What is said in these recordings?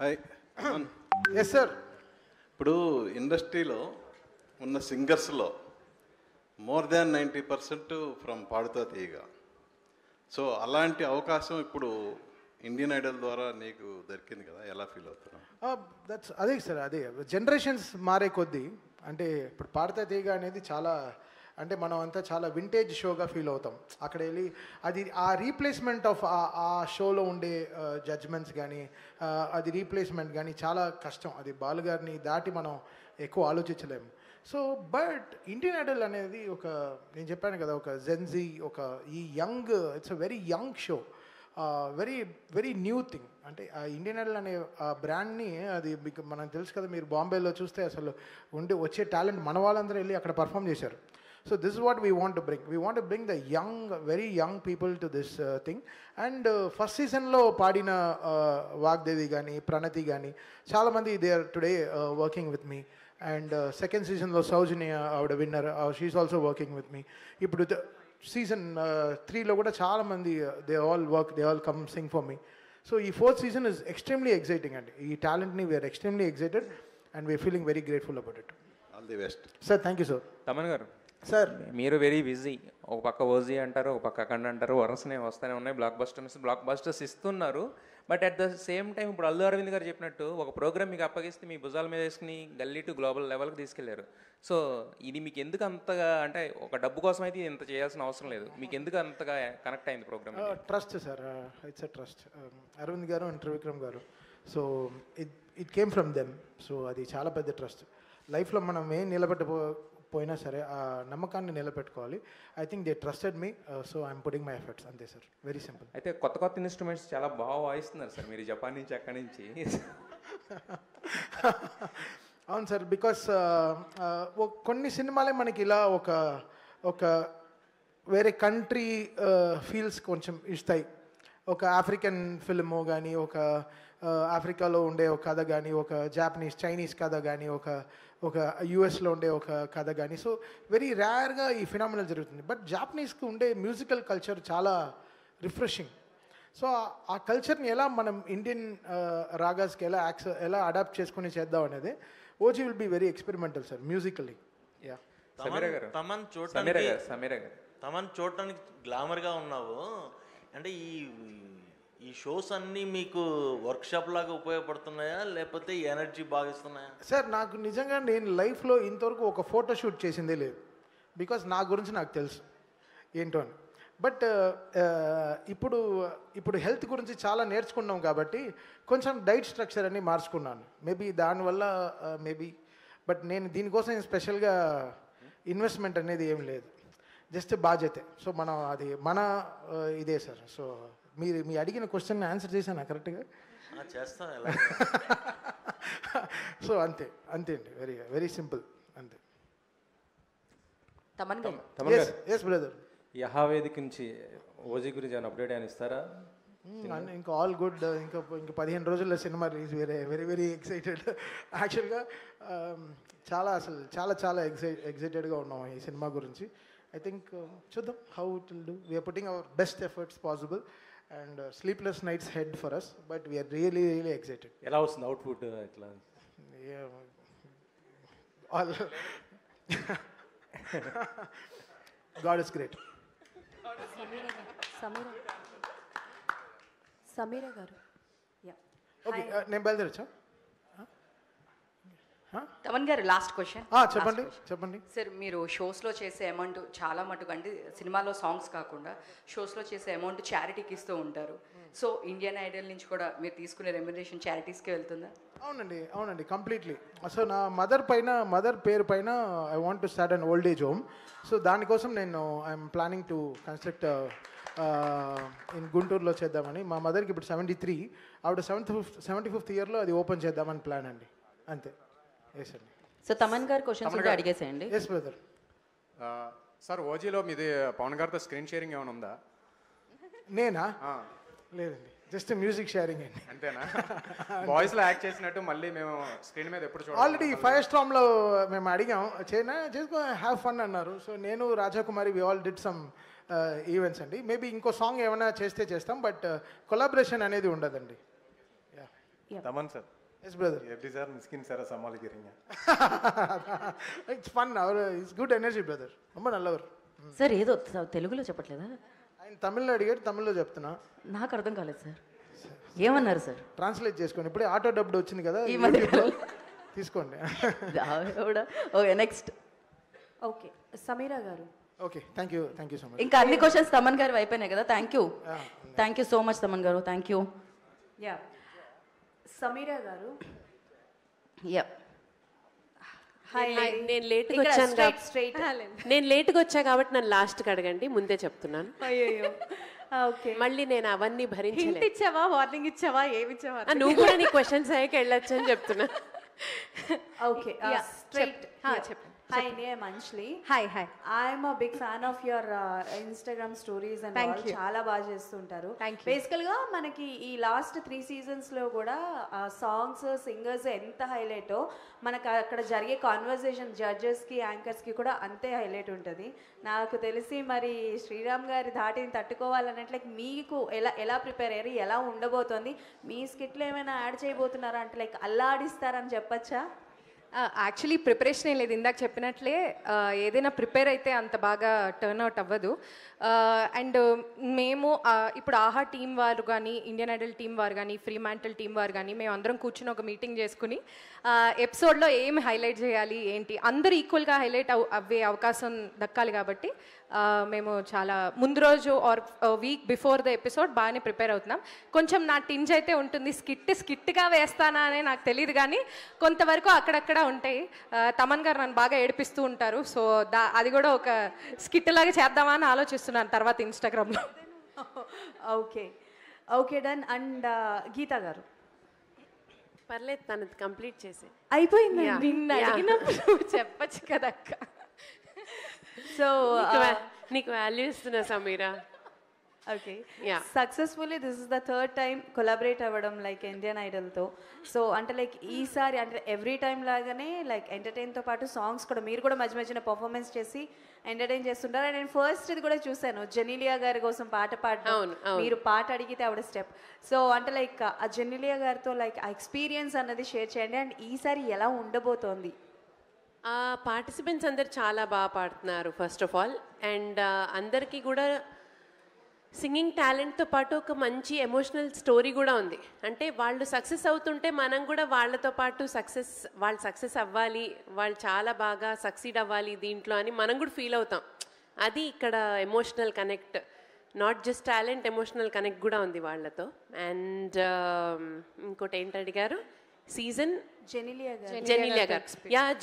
Hi. Yes sir. ఇప్పుడు ఇండస్ట్రీలో ఉన్న సింగర్స్లో మోర్ దాన్ 90% ఫ్రమ్ పాడుతా తీయగా. సో అలాంటి అవకాశం ఇప్పుడు ఇండియన్ ఐడల్ ద్వారా నీకు దొరికింది కదా, ఎలా ఫీల్ అవుతున్నావు? అదే సార్, అదే జనరేషన్స్ మారే కొద్దీ అంటే ఇప్పుడు పాడతా తీగ అనేది చాలా అంటే మనం అంతా చాలా వింటేజ్ షోగా ఫీల్ అవుతాం. అక్కడ వెళ్ళి అది ఆ రీప్లేస్మెంట్ ఆఫ్ ఆ షోలో ఉండే జడ్జ్మెంట్స్ కానీ అది రీప్లేస్మెంట్ కానీ చాలా కష్టం. అది బాలుగారిని దాటి మనం ఎక్కువ ఆలోచించలేము. సో బట్ ఇండియన్ ఐడల్ అనేది ఒక నేను చెప్పాను కదా, ఒక జెన్జీ, ఒక ఈ young, it's a very young show, very very new thing. అంటే ఆ ఇండియన్ ఐడల్ అనే ఆ బ్రాండ్ని అది మీకు మనకు తెలుసు కదా, మీరు బాంబేలో చూస్తే అసలు వచ్చే టాలెంట్ మన వాళ్ళందరూ వెళ్ళి అక్కడ పర్ఫామ్ చేశారు. So this is what we want to bring. We want to bring the young, very young people to this thing. And first season lo paadina Vagdevi gani, Pranati gani, chaala mandi they are today working with me. And second season lo Saujanya avada winner, she is also working with me. Ippudu season 3 lo kuda chaala mandi they all work, they all come sing for me. So ee fourth season is extremely exciting, and ee talent ni we are extremely excited and we are feeling very grateful about it. All the best. Sir, thank you sir. Thaman గారు sir, మీరు very busy. ఒక పక్క OG అంటారు, ఒక పక్క అఖండ అంటారు, వరుసనే వస్తూనే ఉన్నాయి, బ్లాక్ బస్టర్స్ ఇస్తున్నారు. But at the same time ఇప్పుడు అల్లు అరవింద్ గారు చెప్పినట్టు ఒక ప్రోగ్రామ్ మీకు అప్పగిస్తే మీ భుజాల మీద వేసుకుని గల్లీ టు గ్లోబల్ లెవెల్కి తీసుకెళ్లారు. సో ఇది మీకు ఎందుకు అంతగా, అంటే ఒక డబ్బు కోసం అయితే ఇంత చేయాల్సిన అవసరం లేదు, మీకు ఎందుకు అంతగా కనెక్ట్ అయింది programme? Trust sir, it's a trust. Arvind garu and Trivikram garu, so it came from them. So అది చాలా పెద్ద ట్రస్ట్. లైఫ్లో మనం ఏం నిలబెట్టపోయినా సరే ఆ నమ్మకాన్ని నిలబెట్టుకోవాలి. I think they trusted me, so I'm putting my efforts, అంతే సార్, వెరీ సింపుల్. అయితే కొత్త ఇన్స్ట్రుమెంట్స్ చాలా బాగా వాయిస్తున్నారు సార్ మీరు, జపాన్ నుంచి అక్కడి నుంచి. అవును సార్, బికాస్ కొన్ని సినిమాలే మనకి ఇలా ఒక వేరే కంట్రీ ఫీల్స్ కొంచెం ఇస్తాయి. ఒక ఆఫ్రికన్ ఫిల్ము కానీ, ఒక ఆఫ్రికాలో ఉండే ఒక కథ కానీ, ఒక చైనీస్ కథ కానీ, ఒక యుఎస్లో ఉండే ఒక కథ కానీ. సో వెరీ రేర్గా ఈ ఫినామినల్ జరుగుతుంది. బట్ జాపనీస్కి ఉండే మ్యూజికల్ కల్చర్ చాలా రిఫ్రెషింగ్. సో ఆ కల్చర్ని ఎలా మనం ఇండియన్ రాగాస్కి ఎలా అడాప్ట్ చేసుకుని చేద్దాం అనేది OG will be very experimental sir, musically. Yeah. Thaman చూడటానికి గ్లామర్గా ఉన్నావు. అంటే ఈ షోస్ అన్నీ మీకు వర్క్షాప్ లాగా ఉపయోగపడుతున్నాయా, లేకపోతే ఎనర్జీ బాగిస్తున్నాయా? సార్, నాకు నిజంగా నేను లైఫ్లో ఇంతవరకు ఒక ఫోటో షూట్ చేసిందే లేదు. బికాస్ నా గురించి నాకు తెలుసు ఏంటో అని. బట్ ఇప్పుడు హెల్త్ గురించి చాలా నేర్చుకున్నాం కాబట్టి కొంచెం డైట్ స్ట్రక్చర్ అని మార్చుకున్నాను. మేబీ దానివల్ల బట్ నేను దీనికోసం స్పెషల్గా ఇన్వెస్ట్మెంట్ అనేది ఏం లేదు, జస్ట్ బాధ్యతే. సో మనం అది మన ఇదే సార్. సో మీ అడిగిన క్వశ్చన్ ఆన్సర్ చేశాను కరెక్ట్గా? చేస్తాను. సో అంతే అండి, వెరీ వెరీ సింపుల్, అంతే. Yes brother. యహావేదిక నుంచి ఓజీ గురించి ఏమైనా అప్డేట్ అని ఇస్తారా? ఇంకా ఆల్ గుడ్. ఇంకా 15 రోజుల్లో cinema release. Very very excited. యాక్చువల్గా చాలా ఎక్సైటెడ్గా ఉన్నాం ఈ సినిమా గురించి. I think చూద్దాం how it will do. We are putting our best efforts possible and sleepless nights ahead for us, but we are really excited. ఎలా వస్తుంది అవుట్పుట్ ఇట్లా? All God is great. Sameera గారు, ఓకే, నేను బయలుదేరచ్చా? తమన్ గారు, last question. చెప్పండి sir, మీరు షోస్లో చేసే amount చాలా మటుకు, అంటే సినిమాలో సాంగ్స్ కాకుండా షోస్లో చేసే అమౌంట్ చారిటీకి ఇస్తూ ఉంటారు. సో ఇండియన్ ఐడల్ నుంచి కూడా మీరు తీసుకునే రెమ్యునరేషన్ చారిటీస్కి వెళ్తుందా? అవునండి, కంప్లీట్లీ. సో నా మదర్ పేరు పైన I want to start an old age home. So దానికోసం నేను I'm planning to construct in గుంటూరులో చేద్దామని. మా మదర్కి ఇప్పుడు 73, ఆవిడ 75th ఇయర్లో అది ఓపెన్ చేద్దామని ప్లాన్ అండి, అంతే. ఎస్ అండి. సో తమన్ గారు క్వశ్చన్స్ ఉంటే అడిగేసేయండి. Yes brother. సార్, ఓజీలో మీది పవన్ గారితో స్క్రీన్ షేరింగ్ ఏమైనా ఉందా? నేనా? లేదండి, జస్ట్ మ్యూజిక్ షేరింగ్ అండి. అంతేనా? వాయిస్లో యాక్ట్ చేసినట్టు మళ్ళీ మేము స్క్రీన్ మీద ఎప్పుడు చూడాలి? ఆల్రెడీ ఫైర్ స్టామ్లో మేము అడిగాం, చేసుకో హ్యావ్ ఫన్ అన్నారు. సో నేను Rajakumari we all did some events అండి. మేబీ ఇంకో సాంగ్ ఏమైనా చేస్తాం, బట్ కొలాబరేషన్ అనేది ఉండదండి. Thaman sir yes brother. எப்படி சார் மிஸ்கின் சாரை சமாளிக்கிறீங்க? It's fun, our it's good energy brother, ரொம்ப நல்லவர். సార్ ఏదో తెలుగులో చెప్పట్లేదా? ఆయన తమిళ్లో అడిగాడు, తమిళ్లో చెప్తున్నా. నాకు అర్థం కాలేదు సార్, ఏమన్నారు సార్? ట్రాన్స్లేట్ చేసుకోండి, ఇప్పుడే ఆటో డబ్డ్ వచ్చింది కదా ఈ మధ్య యూట్యూబ్లో. తీసుకోండి. Okay next. ఓకే సమీరా గారు. Okay, thank you so much. ఇంకా అన్ని క్వశ్చన్స్ తమన్ గారు అయిపోయినాయి కదా. Thank you so much Thaman గారు, థ్యాంక్ యూ. యా సమీరా గారు. Yeah hi. నేను లేట్గా వచ్చాను నేను లేట్గా వచ్చా కాబట్టి నన్ను లాస్ట్కి అడగండి, ముందే చెప్తున్నాను. అయ్యో ఓకే. మళ్ళీ నేను అవన్నీ భరించలేదు. ఇచ్చావా, వార్నింగ్ ఇచ్చావా, ఏమి ఇచ్చావా? నువ్వు కూడా నీ క్వశ్చన్స్ అయ్యాక వెళ్ళొచ్చు అని చెప్తున్నా. ఓకే స్ట్రైట్ చెప్పండి. Hi, I'm Anjali. Hi. I'm a big fan of your Instagram stories and Thank all. you. చాలా బాగా చేస్తుంటారు. Thank you. బేసికల్ గా మనకి ఈ లాస్ట్ 3 seasons లో కూడా సాంగ్స్, సింగర్స్ ఎంత హైలైట్ మనకు అక్కడ జరిగే కాన్వర్సేషన్ జడ్జెస్ కి, యాంకర్స్ కి కూడా అంతే హైలైట్ ఉంటుంది. నాకు తెలిసి మరి శ్రీరామ్ గారి ధాటిని తట్టుకోవాలన్నట్లయితే మీకు ఎలా ప్రిపేర్ అయ్యారు, ఎలా ఉండబోతోంది, మీ స్కిట్లు ఏమైనా యాడ్ చేయబోతున్నారా అంటే లైక్ అల్లాడిస్తారని చెప్పచ్చా? యాక్చువల్లీ ప్రిపరేషన్ ఏం లేదు, ఇందాక చెప్పినట్లే ఏదైనా ప్రిపేర్ అయితే అంత బాగా టర్న్ అవుట్ అవ్వదు. అండ్ మేము ఇప్పుడు ఆహా టీం వారు కానీ, ఇండియన్ ఐడల్ టీం వారు కానీ, ఫ్రీ మ్యాంటల్ టీం వారు కానీ, మేము అందరం కూర్చుని ఒక మీటింగ్ చేసుకుని ఎపిసోడ్లో ఏం హైలైట్ చేయాలి ఏంటి, అందరూ ఈక్వల్గా హైలైట్ అవ్వే అవకాశం దక్కాలి కాబట్టి మేము చాలా ముందు రోజు or week before the episode బాగానే ప్రిపేర్ అవుతున్నాం. కొంచెం నా టింజ్ అయితే ఉంటుంది, స్కిట్గా వేస్తానా అని నాకు తెలియదు, కానీ కొంతవరకు అక్కడక్కడ ఉంటాయి. తమన్ గారు నన్ను బాగా ఏడిపిస్తూ ఉంటారు, సో అది కూడా ఒక స్కిట్ లాగా చేద్దామా అని ఆలోచిస్తున్నాను తర్వాత ఇన్స్టాగ్రామ్లో. Okay done. అండ్ గీతా గారు. పర్లేదు, తనది కంప్లీట్ చేసి అయిపోయింది. నిన్ను అడిగినప్పుడు చెప్పచ్చు కదక్క. సో నీకు వాల్యూ ఇస్తున్నా Sameera. Okay, successfully this is the third time collaborate అవ్వడం లైక్ ఇండియన్ ఐడల్తో. సో అంటే లైక్ ఈసారి అంటే ఎవ్రీ టైం లాగానే లైక్ ఎంటర్టైన్తో పాటు సాంగ్స్ కూడా మీరు కూడా మధ్య మధ్యన పర్ఫార్మెన్స్ చేసి ఎంటర్టైన్ చేస్తుంటారు. అండ్ నేను ఫస్ట్ ఇది కూడా చూశాను, జెనీలియా గారి కోసం పాట పాడడం, మీరు పాట అడిగితే ఆవిడ స్టెప్. సో అంటే లైక్ ఆ జెనీలియా గారితో లైక్ ఆ ఎక్స్పీరియన్స్ అన్నది షేర్ చేయండి. అండ్ ఈసారి ఎలా ఉండబోతోంది? పార్టిసిపెంట్స్ అందరు చాలా బాగా పాడుతున్నారు ఫస్ట్ ఆఫ్ ఆల్. అండ్ అందరికీ కూడా సింగింగ్ టాలెంట్తో పాటు ఒక మంచి ఎమోషనల్ స్టోరీ కూడా ఉంది. అంటే వాళ్ళు సక్సెస్ అవుతుంటే మనం కూడా వాళ్ళతో పాటు వాళ్ళు సక్సెస్ అవ్వాలి, వాళ్ళు చాలా బాగా సక్సీడ్ అవ్వాలి దీంట్లో అని మనం కూడా ఫీల్ అవుతాం. అది ఇక్కడ emotional connect, not just talent, emotional connect కూడా ఉంది వాళ్ళతో. అండ్ ఇంకోటి ఏంటి అడిగారు? సీజన్ జెనీలియా గారు.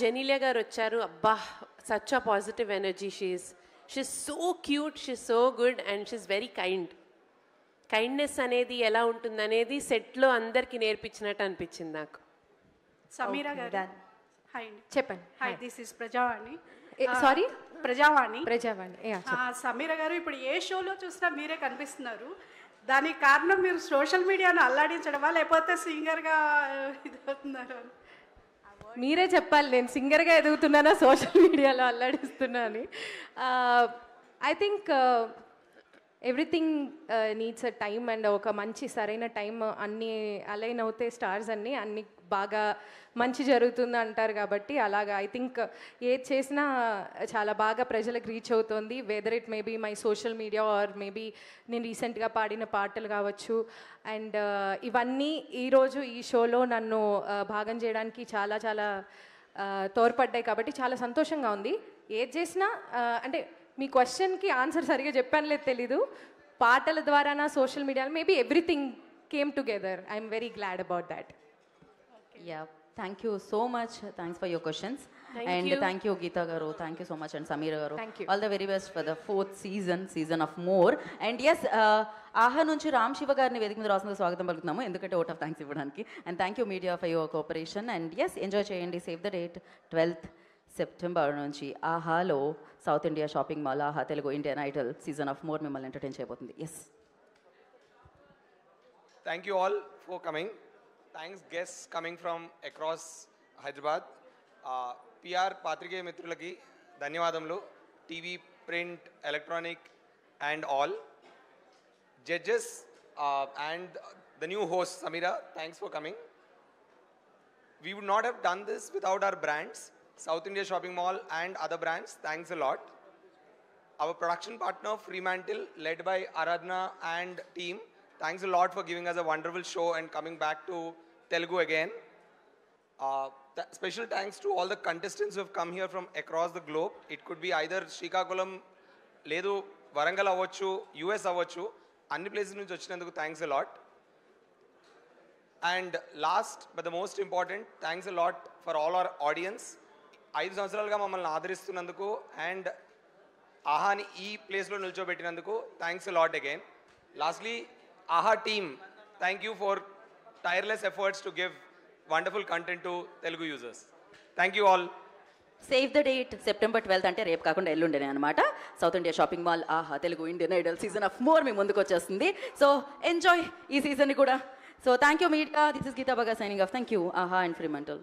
జెనీలియా గారు వచ్చారు. అబ్బా, such a positive energy. She's so cute, she's so good and she's very kind. Kindness అనేది ఎలా ఉంటుందనేది సెట్లో అందరికీ నేర్పించినట్టు అనిపించింది నాకు. సమీరా గారు. హాయ్ చెప్పండి. Hi, this is Prajavani. Sorry, Prajavani. Sameera గారు, ఇప్పుడు ఏ షోలో చూసినా మీరే కనిపిస్తున్నారు. దానికి కారణం మీరు సోషల్ మీడియాను అల్లాడించడమా, లేకపోతే సింగర్గా ఇదవుతున్నారు? మీరే చెప్పాలి, నేను సింగర్గా ఎదుగుతున్నానా సోషల్ మీడియాలో అల్లాడిస్తున్నా అని. I think everything needs a time and ఒక మంచి సరైన టైం అన్నీ అలైన్ అవుతే స్టార్స్ అన్నీ బాగా మంచి జరుగుతుంది అంటారు కాబట్టి అలాగా ఐ థింక్ ఏది చేసినా చాలా బాగా ప్రజలకు రీచ్ అవుతుంది. Whether it maybe my social media or maybe నేను రీసెంట్గా పాడిన పాటలు కావచ్చు. అండ్ ఇవన్నీ ఈరోజు ఈ షోలో నన్ను భాగం చేయడానికి చాలా చాలా తోడ్పడ్డాయి కాబట్టి చాలా సంతోషంగా ఉంది. ఏది చేసినా అంటే మీ క్వశ్చన్కి ఆన్సర్ సరిగా చెప్పాను లేదు తెలీదు, పాటల ద్వారానా social media maybe everything came together. I'm very glad about that. Yeah, thank you so much. Thanks for your questions. And thank you Geetha గారు, thank you so much. And Sameera గారు, all the very best for the 4th season of more. And yes, Aha నుంచి రామ్ శివ గారిని వేదిక మీద రాసిన స్వాగతం పలుకుతున్నాము, ఎందుకంటే ఓట్ ఆఫ్ థ్యాంక్స్ ఇవ్వడానికి. And thank you media for your cooperation. And yes, enjoy చేయండి. Save the date 12th September నుంచి ఆహాలో South India shopping mall Aha Telugu Indian Idol season of more మిమ్మల్ని ఎంటర్టైన్ చేయబోతుంది. Yes, thank you all for coming. Thanks guests coming from across Hyderabad. PR పాత్రికేయ మిత్రులకి ధన్యవాదములు. TV, print, electronic and all judges and the new host Sameera, thanks for coming. We would not have done this without our brands, South India Shopping Mall and other brands. Thanks a lot. Our production partner Fremantle, led by Aradhana and team, thanks a lot for giving us a wonderful show and coming back to Telugu again. Special thanks to all the contestants who have come here from across the globe. It could be either Srikakulam, Ledu, Varangal avvachu, US avvachu, anni places nunchi vachinanduku thanks a lot. And last but the most important, thanks a lot for all our audience. 5 సంవత్సరాలుగా మమ్మల్ని ఆదరిస్తున్నందుకు and ఆహాని ఈ ప్లేస్లో నిల్చోబెట్టినందుకు thanks lot again. Lastly ఆహా team, thank you for tyreless efforts to give wonderful content to Telugu users. Thank you all. Save the date September 12th అంటే రేపు కాకుండా ఎల్లుండేనే అనమాట. South India shopping mall Aha Telugu Indian Idol season of more మీ ముందుకు వచ్చేస్తుంది. So enjoy ఈ సీజన్ని కూడా. So thank you media. This is Geetha Baga signing off. Thank you Aha and ఫ్రీమంటల్.